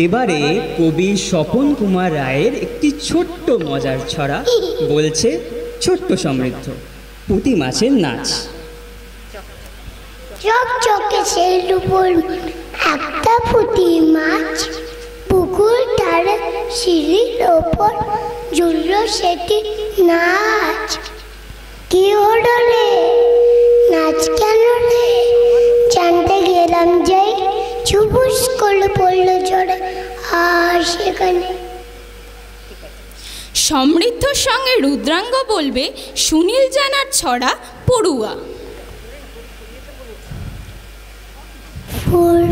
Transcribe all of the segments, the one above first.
এবারে কবি স্বপন কুমার রায়ের একটি ছোট্ট মজার ছড়া বলছে ছোট্ট সমৃদ্ধ। পুঁটি মাছের নাচ। চকচকে সেই উপর একটা পুঁটি মাছ, পুকুর ধারে সিঁড়ির ওপর ঝুলল সেটি নাচ। কি হলো রে, নাচ কেন রে, জানতে গেলাম যাই, চুপুস করে পড়লো জড়ে আর সেখানে। সমৃদ্ধর সঙ্গে রুদ্রাঙ্গ বলবে সুনীল জানার ছড়া পড়ুয়া। ফুল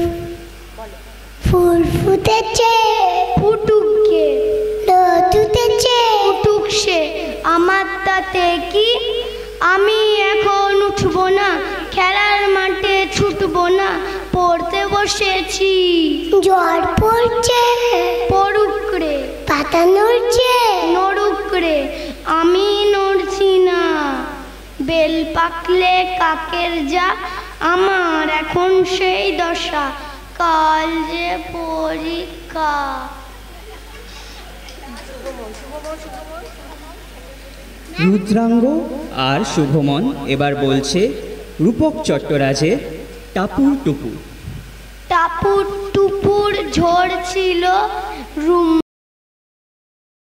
ফুল ফুটেছে ফুটুকে, ফুটেছে ফুটুক সে, আমার তাতে কি, আমি এখন উঠবো না, খেলার মাঠে ছুটবো না, পড়তে বসেছি। ঝড় পড়ছে পড়ুক রে, পাতা নড়ছে নড়ুক রে, আমি নড়ছি না। বেল পাকলে কাকের যা, আমার এখন সেই দশা, কাল যে পরীক্ষা। রুদ্রাঙ্গ আর শুভমন এবার বলছে রূপক চট্টরাজের টাপুর টুপুর। টাপুর টুপুর ঝড় ছিল, রুম